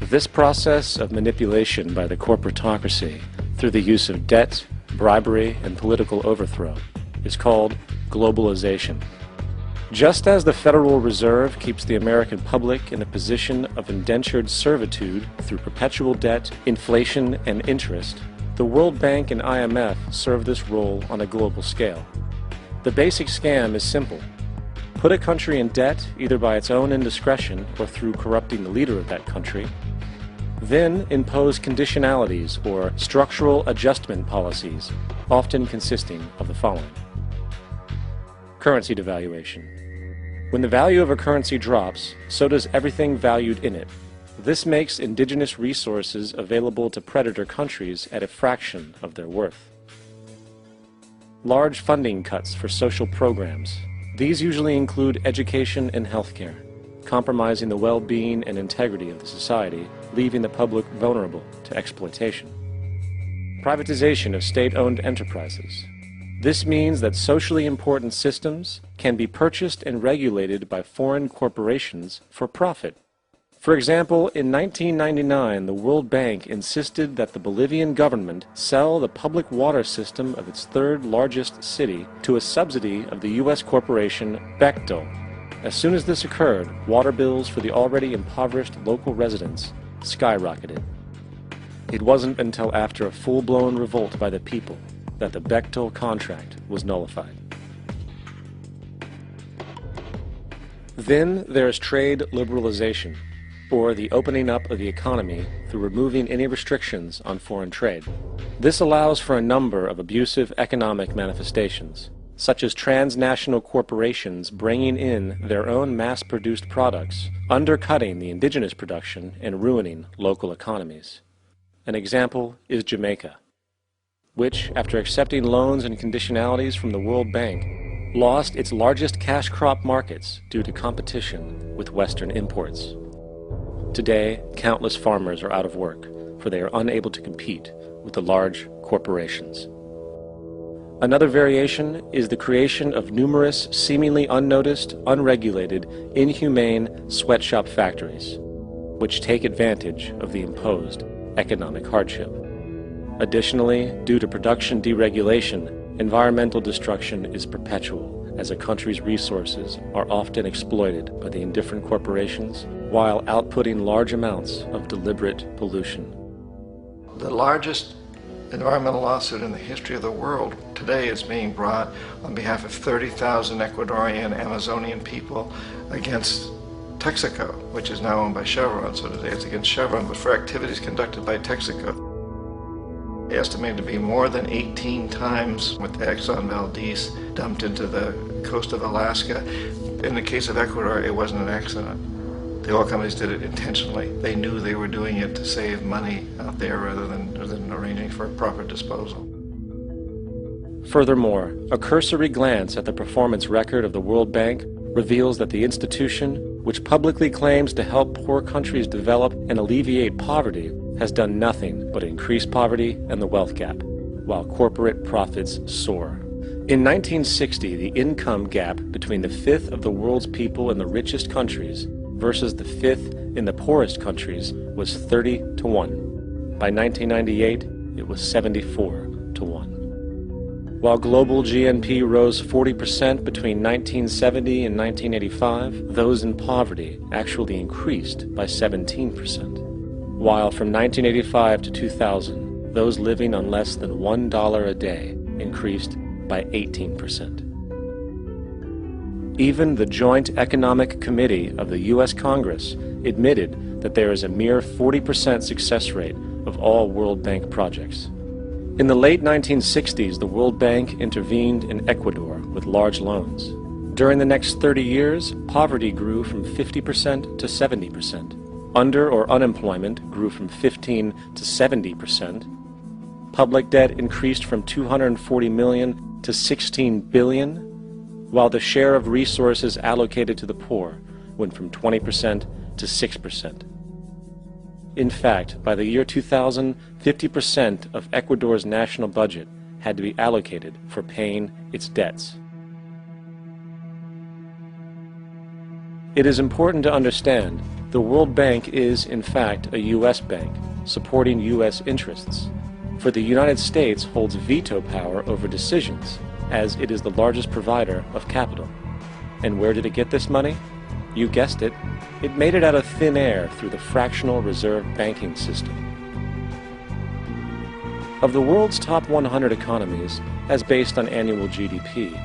This process of manipulation by the corporatocracy through the use of debt, bribery, and political overthrow is called globalization. Just as the Federal Reserve keeps the American public in a position of indentured servitude through perpetual debt, inflation, and interest, the World Bank and IMF serve this role on a global scale. The basic scam is simple. Put a country in debt either by its own indiscretion or through corrupting the leader of that country, then impose conditionalities or structural adjustment policies, often consisting of the following. Currency devaluation. When the value of a currency drops, so does everything valued in it. This makes indigenous resources available to predator countries at a fraction of their worth. Large funding cuts for social programs. These usually include education and healthcare, compromising the well-being and integrity of the society, leaving the public vulnerable to exploitation. Privatization of state-owned enterprises. This means that socially important systems can be purchased and regulated by foreign corporations for profit. For example, in 1999, the World Bank insisted that the Bolivian government sell the public water system of its third largest city to a subsidy of the U.S. corporation Bechtel. As soon as this occurred, water bills for the already impoverished local residents skyrocketed. It wasn't until after a full-blown revolt by the people that the Bechtel contract was nullified. Then there is trade liberalization, or the opening up of the economy through removing any restrictions on foreign trade. This allows for a number of abusive economic manifestations, such as transnational corporations bringing in their own mass-produced products, undercutting the indigenous production and ruining local economies. An example is Jamaica, which, after accepting loans and conditionalities from the World Bank, lost its largest cash crop markets due to competition with Western imports. Today, countless farmers are out of work, for they are unable to compete with the large corporations. Another variation is the creation of numerous, seemingly unnoticed, unregulated, inhumane sweatshop factories, which take advantage of the imposed economic hardship. Additionally, due to production deregulation, environmental destruction is perpetual, as a country's resources are often exploited by the indifferent corporations while outputting large amounts of deliberate pollution. The largest environmental lawsuit in the history of the world today is being brought on behalf of 30,000 Ecuadorian Amazonian people against Texaco, which is now owned by Chevron. So today it's against Chevron, but for activities conducted by Texaco. Estimated to be more than 18 times what the Exxon Valdez dumped into the coast of Alaska. In the case of Ecuador, it wasn't an accident. The oil companies did it intentionally. They knew they were doing it to save money out there rather than arranging for proper disposal. Furthermore, a cursory glance at the performance record of the World Bank reveals that the institution, which publicly claims to help poor countries develop and alleviate poverty, has done nothing but increase poverty and the wealth gap, while corporate profits soar. In 1960, the income gap between the fifth of the world's people in the richest countries versus the fifth in the poorest countries was 30 to 1. By 1998, it was 74 to 1. While global GNP rose 40% between 1970 and 1985, those in poverty actually increased by 17%. While from 1985 to 2000, those living on less than $1 a day increased by 18%. Even the Joint Economic Committee of the U.S. Congress admitted that there is a mere 40% success rate of all World Bank projects. In the late 1960s, the World Bank intervened in Ecuador with large loans. During the next 30 years, poverty grew from 50% to 70%. Under or unemployment grew from 15 to 70%. Public debt increased from 240 million to 16 billion, while the share of resources allocated to the poor went from 20% to 6%. In fact, by the year 2000, 50% of Ecuador's national budget had to be allocated for paying its debts. It is important to understand The World Bank is, in fact, a U.S. bank, supporting U.S. interests. For the United States holds veto power over decisions, as it is the largest provider of capital. And where did it get this money? You guessed it, it made it out of thin air through the fractional reserve banking system. Of the world's top 100 economies, as based on annual GDP,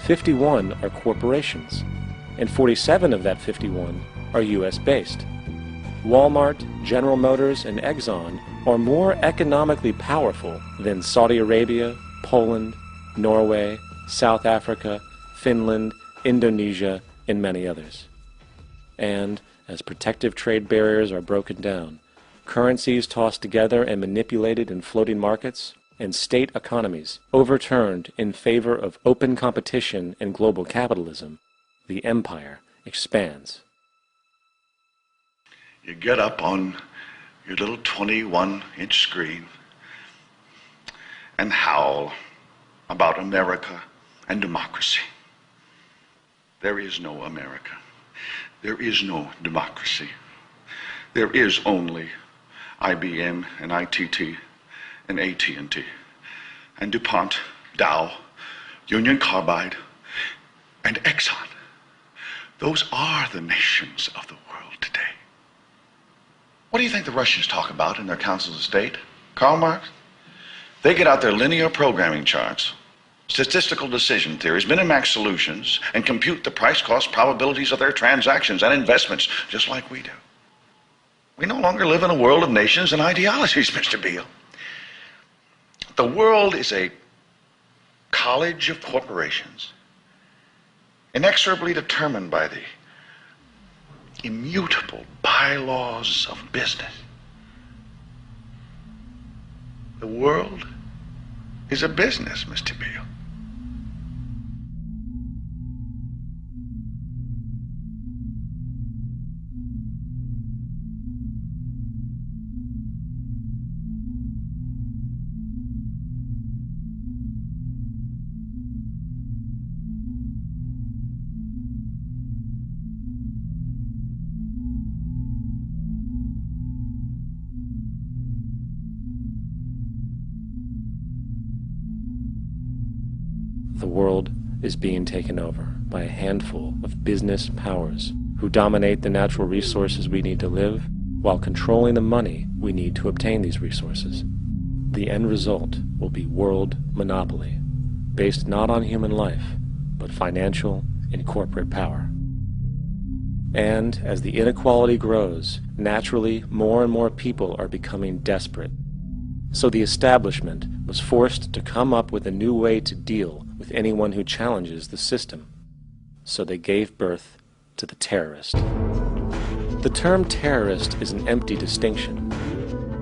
51 are corporations, and 47 of that 51 are US-based. Walmart, General Motors, and Exxon are more economically powerful than Saudi Arabia, Poland, Norway, South Africa, Finland, Indonesia, and many others. And as protective trade barriers are broken down, currencies tossed together and manipulated in floating markets, and state economies overturned in favor of open competition and global capitalism, the empire expands. You get up on your little 21-inch screen and howl about America and democracy. There is no America. There is no democracy. There is only IBM and ITT and AT&T and DuPont, Dow, Union Carbide, and Exxon. Those are the nations of the world today. What do you think the Russians talk about in their councils of state? Karl Marx? They get out their linear programming charts, statistical decision theories, Minimax solutions, and compute the price-cost probabilities of their transactions and investments, just like we do. We no longer live in a world of nations and ideologies, Mr. Beale. The world is a college of corporations, inexorably determined by the immutable bylaws of business. The world is a business, Mr. Beale. The world is being taken over by a handful of business powers who dominate the natural resources we need to live while controlling the money we need to obtain these resources. The end result will be world monopoly, based not on human life, but financial and corporate power. And as the inequality grows, naturally more and more people are becoming desperate. So the establishment was forced to come up with a new way to deal with anyone who challenges the system. So they gave birth to the terrorist. The term terrorist is an empty distinction,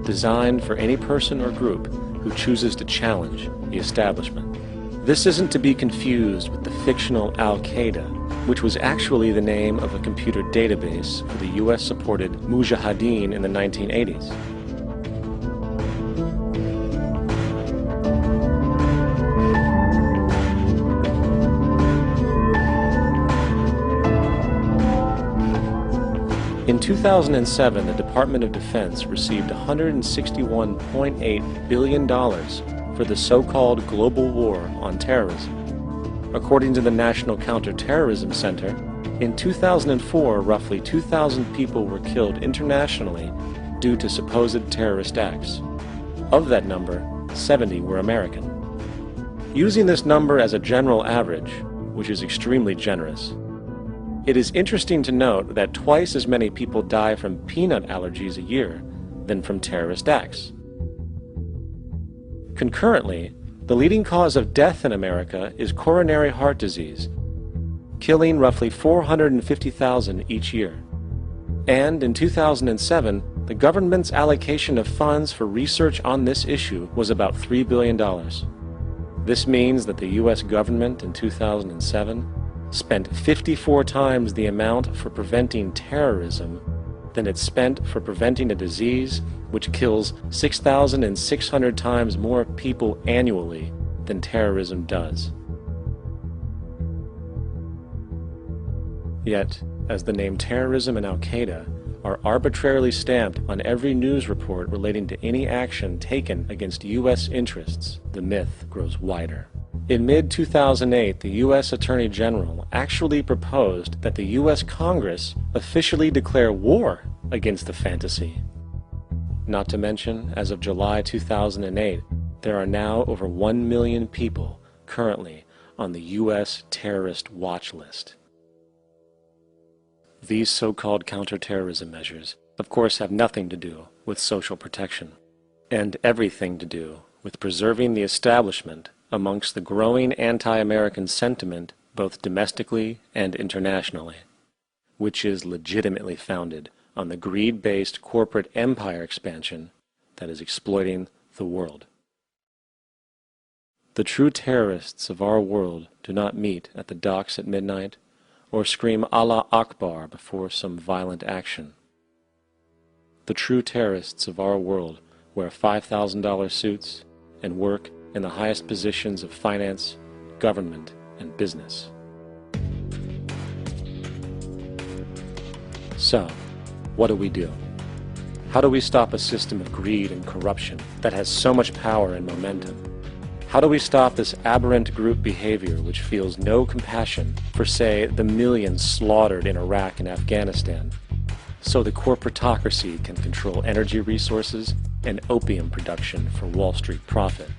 designed for any person or group who chooses to challenge the establishment. This isn't to be confused with the fictional Al-Qaeda, which was actually the name of a computer database for the US-supported Mujahideen in the 1980s. In 2007, the Department of Defense received $161.8 billion for the so-called global war on terrorism. According to the National Counterterrorism Center, in 2004, roughly 2,000 people were killed internationally due to supposed terrorist acts. Of that number, 70 were American. Using this number as a general average, which is extremely generous, it is interesting to note that twice as many people die from peanut allergies a year than from terrorist acts. Concurrently, the leading cause of death in America is coronary heart disease, killing roughly 450,000 each year. And in 2007, the government's allocation of funds for research on this issue was about $3 billion. This means that the US government in 2007 spent 54 times the amount for preventing terrorism than it spent for preventing a disease which kills 6,600 times more people annually than terrorism does. Yet, as the name terrorism and Al-Qaeda are arbitrarily stamped on every news report relating to any action taken against U.S. interests, the myth grows wider. In mid-2008, the U.S. Attorney General actually proposed that the U.S. Congress officially declare war against the fantasy. Not to mention, as of July 2008, there are now over 1 million people currently on the U.S. terrorist watch list. These so-called counterterrorism measures, of course, have nothing to do with social protection, and everything to do with preserving the establishment amongst the growing anti-American sentiment both domestically and internationally, which is legitimately founded on the greed-based corporate empire expansion that is exploiting the world. The true terrorists of our world do not meet at the docks at midnight or scream Allah Akbar before some violent action. The true terrorists of our world wear $5,000 suits and work in the highest positions of finance, government, and business. So, what do? How do we stop a system of greed and corruption that has so much power and momentum? How do we stop this aberrant group behavior which feels no compassion for, say, the millions slaughtered in Iraq and Afghanistan, so the corporatocracy can control energy resources and opium production for Wall Street profit?